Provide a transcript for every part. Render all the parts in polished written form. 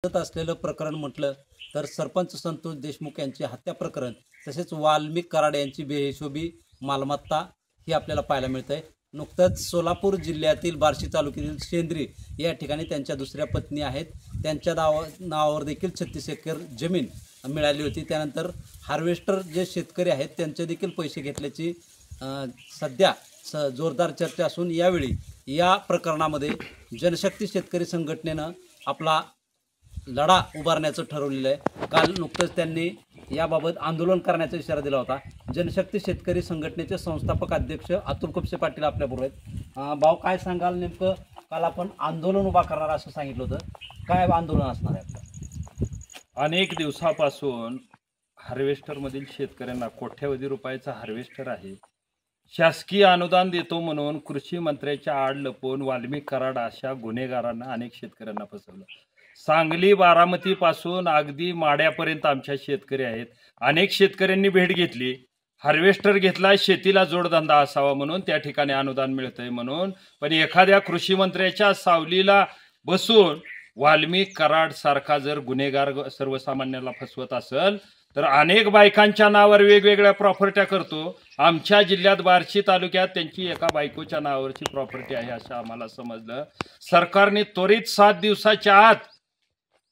असलेलं प्रकरण म्हटलं तर सरपंच संतोष देशमुख यांची हत्या प्रकरण, तसेच वाल्मिक कराड यांची बेहिशोबी मालमत्ता ही आपल्याला पाहायला मिळते। नुकतंच सोलापूर जिल्ह्यातील बार्शी तालुक्यातील शेंद्री या ठिकाणी त्यांच्या दुसऱ्या पत्नी आहेत, त्यांच्या नावावर देखील 36 एकर जमीन मिळाली होती। त्यानंतर हार्वेस्टर जे शेतकरी आहेत त्यांचे देखील पैसे घेतल्याची सध्या जोरदार चर्चा असून यावेळी या प्रकरणामध्ये जनशक्ती शेतकरी संघटनेनं आपला लढा उभारण्याचं ठरवलेलं आहे। काल नुकतंच त्यांनी याबाबत आंदोलन करण्याचा इशारा दिला होता। जनशक्ती शेतकरी संघटनेचे संस्थापक अध्यक्ष अतुल खुपसे पाटील आपल्याबरोबर आहेत। भाऊ, काय सांगाल? नेमकं काल आपण आंदोलन उभा करणार असं सांगितलं होतं, काय आंदोलन असणार आहे आपलं? अनेक दिवसापासून हार्वेस्टरमधील शेतकऱ्यांना कोट्यवधी रुपयाचा हार्वेस्टर आहे, शासकीय अनुदान देतो म्हणून कृषी मंत्र्याच्या आड लपवून वाल्मिक कराड अशा गुन्हेगारांना अनेक शेतकऱ्यांना फसवलं। सांगली बारामतीपासून अगदी माड्यापर्यंत आमच्या शेतकरी आहेत। अनेक शेतकऱ्यांनी भेट घेतली, हार्वेस्टर घेतला शेतीला जोडधंदा असावा म्हणून, त्या ठिकाणी अनुदान मिळतंय म्हणून, पण एखाद्या कृषी मंत्र्याच्या सावलीला बसून वाल्मिक कराड सारखा जर गुन्हेगार सर्वसामान्याला फसवत असेल तर अनेक बायकांच्या नावावर वेगवेगळ्या प्रॉपर्ट्या करतो। आमच्या जिल्ह्यात बार्शी तालुक्यात त्यांची एका बायकोच्या नावावरची प्रॉपर्टी आहे असं आम्हाला समजलं। सरकारने त्वरित 7 दिवसाच्या आत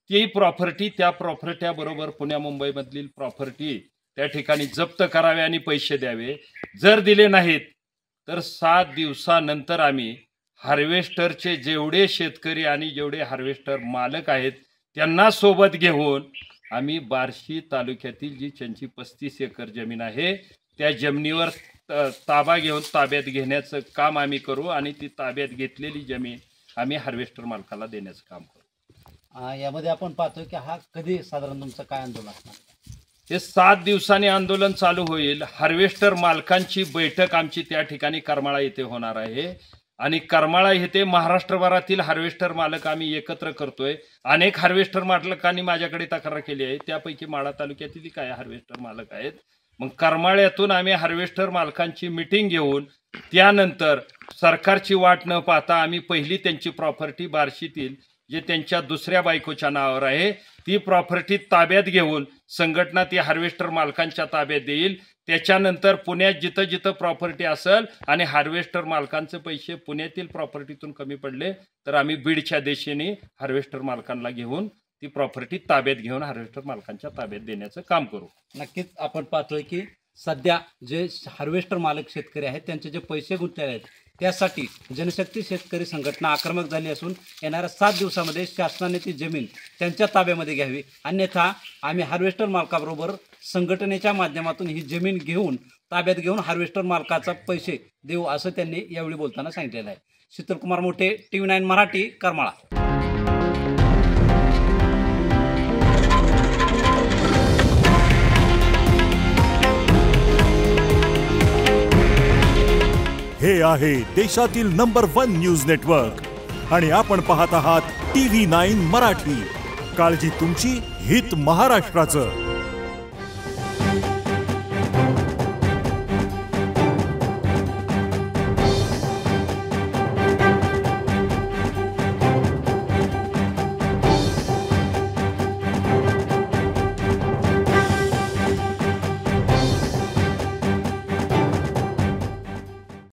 ती प्रॉपर्टी, त्या प्रॉपर्ट्या बरोबर पुण्या मुंबईमधील प्रॉपर्टी त्या ठिकाणी जप्त करावे आणि पैसे द्यावे। जर दिले नाहीत तर 7 दिवसानंतर आम्ही हार्वेस्टरचे जेवढे शेतकरी आणि जेवढे हार्वेस्टर मालक आहेत त्यांना सोबत घेऊन आम्ही बार्शी तालुक्यातील जी त्यांची 35 एकर जमीन आहे त्या जमिनीवर ताबा घेऊन ताब्यात घेण्याचं काम आम्ही करू आणि ती ताब्यात घेतलेली जमीन आम्ही हार्वेस्टर मालकाला देण्याचं काम करू। यामध्ये आपण पाहतोय की हा कधी साधारण तुमचं काय आंदोलन असणार? हे 7 दिवसांनी आंदोलन चालू होईल। हार्वेस्टर मालकांची बैठक आमची त्या ठिकाणी करमाळा येथे होणार आहे आणि करमाळा येथे महाराष्ट्रभरातील हार्वेस्टर मालक आम्ही एकत्र करतोय। अनेक हार्वेस्टर मालकांनी माझ्याकडे तक्रार केली आहे, त्यापैकी माढा तालुक्यातील काय हार्वेस्टर मालक आहेत। मग करमाळ्यातून आम्ही हार्वेस्टर मालकांची मीटिंग घेऊन त्यानंतर सरकारची वाट न पाहता आम्ही पहिली त्यांची प्रॉपर्टी बार्शीतील जे त्यांच्या दुसऱ्या बायकोच्या नावावर आहे ती प्रॉपर्टी ताब्यात घेऊन संघटना ती हार्वेस्टर मालकांच्या ताब्यात देईल। त्याच्यानंतर पुण्यात जिथं जिथं प्रॉपर्टी असेल आणि हार्वेस्टर मालकांचे पैसे पुण्यातील प्रॉपर्टीतून कमी पडले तर आम्ही बीडच्या दिशेने हार्वेस्टर मालकांना घेऊन ती प्रॉपर्टी ताब्यात घेऊन हार्वेस्टर मालकांच्या ताब्यात देण्याचं काम करू। नक्कीच आपण पाहतोय की सध्या जे हार्वेस्टर मालक शेतकरी आहेत त्यांचे जे पैसे गुंतलेले आहेत त्यासाठी जनशक्ती शेतकरी संघटना आक्रमक झाली असून येणाऱ्या 7 दिवसामध्ये शासनाने ती जमीन त्यांच्या ताब्यामध्ये घ्यावी, अन्यथा आम्ही हार्वेस्टर मालकाबरोबर संघटनेच्या माध्यमातून ही जमीन घेऊन ताब्यात घेऊन हार्वेस्टर मालकाचा पैसे देऊ असं त्यांनी यावेळी बोलताना सांगितलेलं आहे। शीतलकुमार मोठे, TV9 मराठी, करमाळा। हे आहे देशातील नंबर 1 न्यूज नेटवर्क आणि आपण पाहत आहात TV9 मराठी। काळजी तुमची, हित महाराष्ट्राचं।